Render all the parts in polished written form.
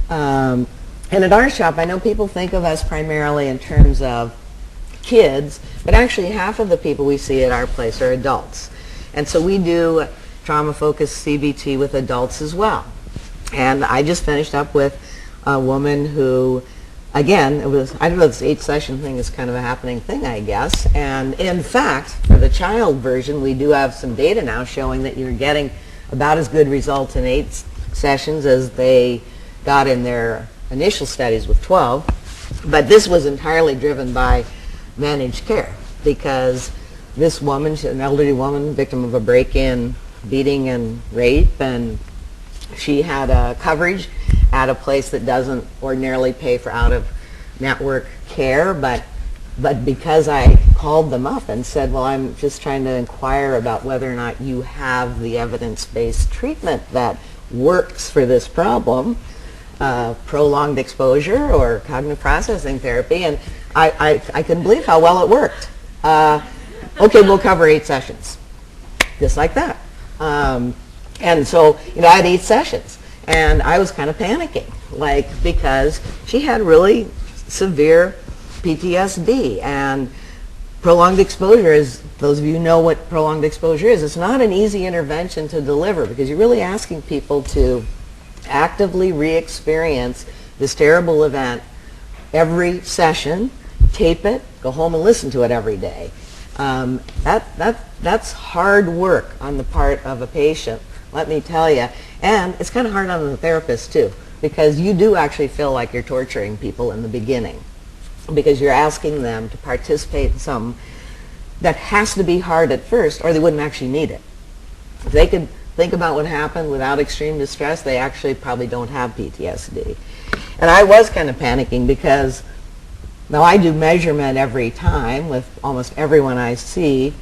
And at our shop, I know people think of us primarily in terms of kids, but actually half of the people we see at our place are adults. And so we do trauma-focused CBT with adults as well. And I just finished up with a woman who, again, it was, I don't know, this 8-session thing is kind of a happening thing, I guess. And in fact, for the child version, we do have some data now showing that you're getting about as good results in 8 sessions as they got in their initial studies with 12. But this was entirely driven by managed care, because this woman, she's an elderly woman, victim of a break-in, beating and rape, and she had a coverage at a place that doesn't ordinarily pay for out-of-network care, but because I called them up and said, well, I'm just trying to inquire about whether or not you have the evidence-based treatment that works for this problem, prolonged exposure or cognitive processing therapy, and I couldn't believe how well it worked. Okay, we'll cover 8 sessions, just like that. And so, you know, I had 8 sessions, and I was kind of panicking, like, because she had really severe PTSD, and prolonged exposure is, those of you who know what prolonged exposure is, it's not an easy intervention to deliver, because you're really asking people to actively re-experience this terrible event every session, tape it, go home and listen to it every day. That's hard work on the part of a patient, let me tell you. And it's kind of hard on the therapist too, because you do actually feel like you're torturing people in the beginning, because you're asking them to participate in something that has to be hard at first, or they wouldn't actually need it. If they could think about what happened without extreme distress, they actually probably don't have PTSD. And I was kind of panicking, because now I do measurement every time with almost everyone I see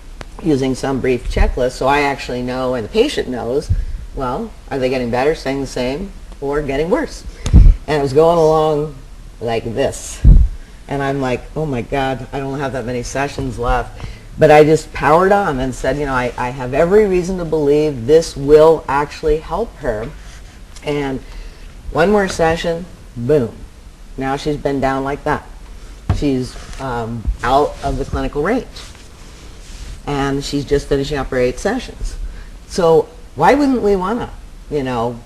using some brief checklist, so I actually know, and the patient knows, well, are they getting better, staying the same, or getting worse? And it was going along like this. And I'm like, oh my God, I don't have that many sessions left. But I just powered on and said, you know, I have every reason to believe this will actually help her. And one more session, boom. Now she's been down like that. She's out of the clinical range. And she's just finishing up her 8 sessions. So why wouldn't we want to, you know,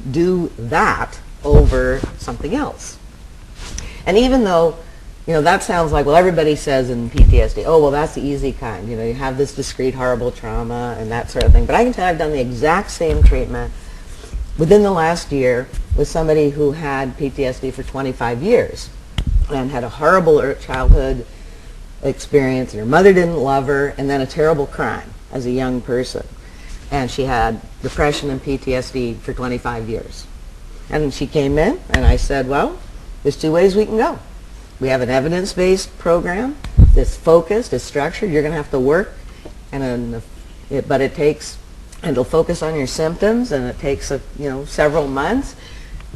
do that over something else? And even though, you know, that sounds like, well, everybody says in PTSD, oh, well, that's the easy kind. You know, you have this discrete, horrible trauma and that sort of thing. But I can tell you I've done the exact same treatment within the last year with somebody who had PTSD for 25 years and had a horrible childhood experience, and her mother didn't love her, and then a terrible crime as a young person. And she had depression and PTSD for 25 years. And she came in, and I said, well, there's 2 ways we can go. We have an evidence-based program that's focused, it's structured. You're going to have to work, but it takes, and it'll focus on your symptoms, and it takes several months.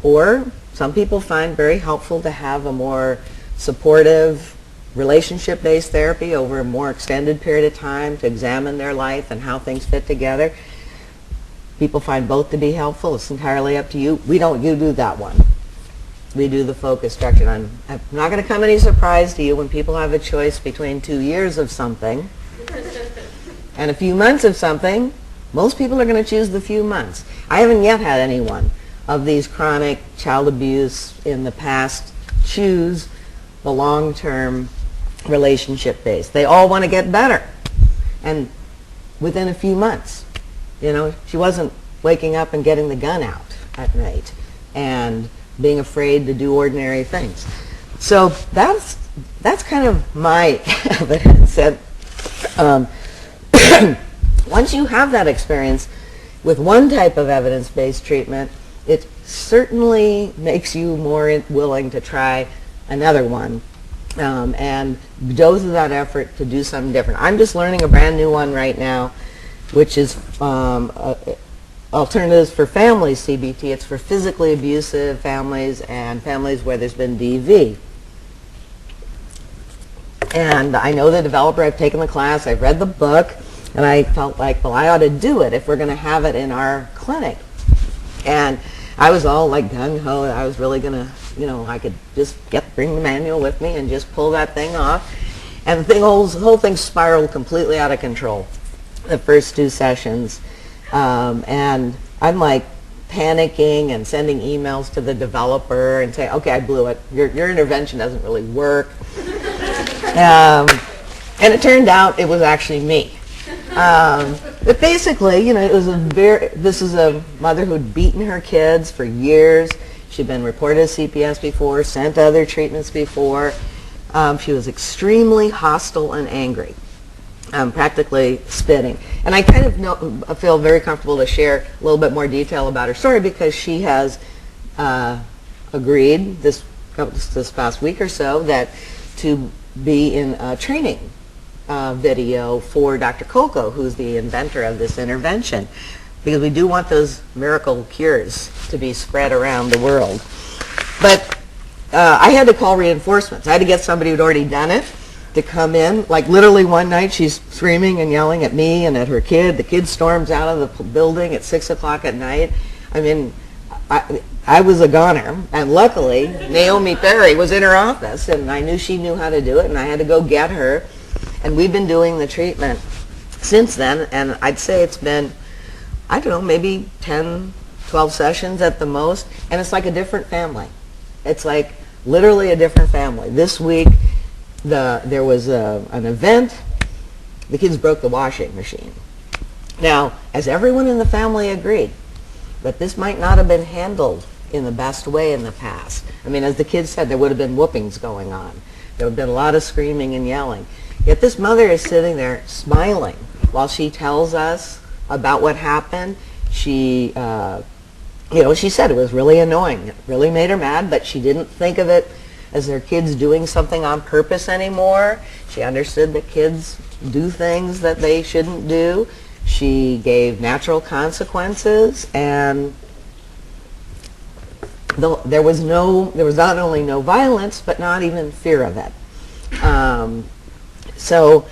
Or some people find very helpful to have a more supportive relationship-based therapy over a more extended period of time to examine their life and how things fit together. People find both to be helpful. It's entirely up to you. You do that one. We do the focus structure. I'm not going to come any surprise to you when people have a choice between 2 years of something and a few months of something. Most people are going to choose the few months. I haven't yet had anyone of these chronic child abuse in the past choose the long-term relationship-based. They all want to get better. And within a few months, you know, she wasn't waking up and getting the gun out at night and being afraid to do ordinary things. So that's kind of my evidence that once you have that experience with one type of evidence-based treatment, it certainly makes you more willing to try another one and go through that effort to do something different. I'm just learning a brand new one right now, which is Alternatives for Families CBT. It's for physically abusive families and families where there's been DV. And I know the developer, I've taken the class, I've read the book, and I felt like, well, I ought to do it if we're going to have it in our clinic. And I was all like gung-ho. I was really going to, I could just bring the manual with me and just pull that thing off. And the whole thing spiraled completely out of control the first 2 sessions. And I'm like panicking and sending emails to the developer and saying, okay, I blew it. Your intervention doesn't really work. And it turned out it was actually me. But basically, this is a mother who'd beaten her kids for years. She'd been reported as CPS before, sent to other treatments before. She was extremely hostile and angry, practically spitting. And I kind of feel very comfortable to share a little bit more detail about her story because she has agreed this past week or so that to be in a training video for Dr. Kolko, who's the inventor of this intervention, because we do want those miracle cures to be spread around the world. But I had to call reinforcements. I had to get somebody who'd already done it to come in. Like literally one night she's screaming and yelling at me and at her kid. The kid storms out of the building at 6 o'clock at night. I mean, I was a goner, and luckily Naomi Perry was in her office, and I knew she knew how to do it, and I had to go get her. And we've been doing the treatment since then, and I'd say it's been, I don't know, maybe 10, 12 sessions at the most, and it's like a different family. It's like literally a different family. This week, there was an event. The kids broke the washing machine. Now, as everyone in the family agreed, that this might not have been handled in the best way in the past. I mean, as the kids said, there would have been whoopings going on. There would have been a lot of screaming and yelling. Yet this mother is sitting there smiling while she tells us about what happened. She, she said it was really annoying. It really made her mad, but she didn't think of it as their kids doing something on purpose anymore. She understood that kids do things that they shouldn't do. She gave natural consequences, and there was not only no violence, but not even fear of it. So,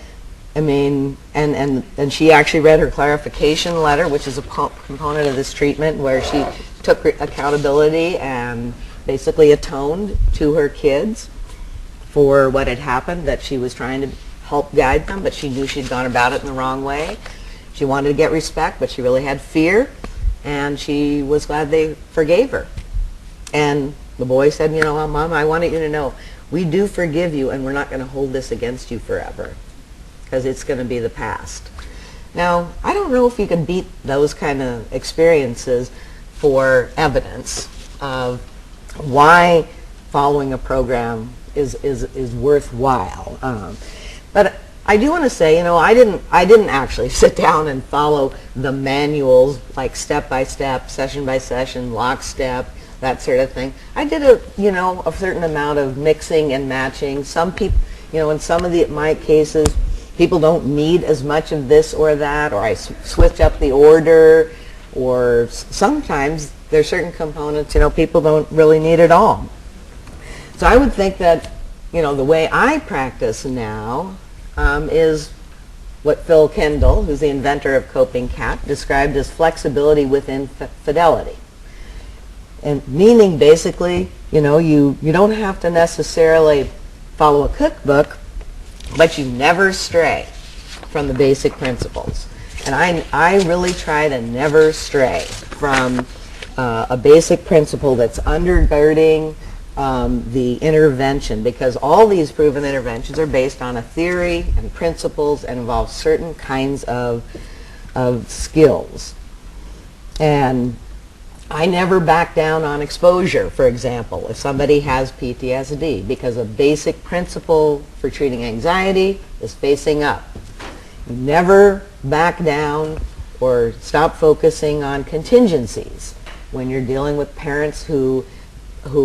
I mean, and she actually read her clarification letter, which is a component of this treatment, where she took accountability and basically atoned to her kids for what had happened, that she was trying to help guide them, but she knew she'd gone about it in the wrong way. She wanted to get respect, but she really had fear, and she was glad they forgave her. And the boy said, Mom, I wanted you to know, we do forgive you, and we're not going to hold this against you forever, because it's going to be the past. Now, I don't know if you can beat those kind of experiences for evidence of why following a program is worthwhile. But I do want to say, I didn't actually sit down and follow the manuals, like step by step, session by session, lockstep, that sort of thing. I did a certain amount of mixing and matching. Some people, in some of my cases, people don't need as much of this or that, or I switch up the order, or sometimes there's certain components, people don't really need at all. So I would think that, the way I practice now is what Phil Kendall, who's the inventor of Coping Cat, described as flexibility within fidelity. And meaning basically, you don't have to necessarily follow a cookbook, but you never stray from the basic principles. And I really try to never stray from a basic principle that's undergirding the intervention, because all these proven interventions are based on a theory and principles and involve certain kinds of skills. And I never back down on exposure, for example, if somebody has PTSD, because a basic principle for treating anxiety is facing up. You never back down or stop focusing on contingencies when you're dealing with parents who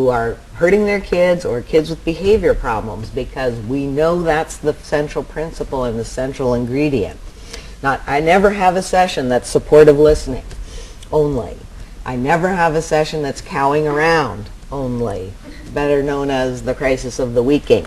are hurting their kids or kids with behavior problems, because we know that's the central principle and the central ingredient. I never have a session that's supportive listening only. I never have a session that's cowing around only, better known as the crisis of the weaking.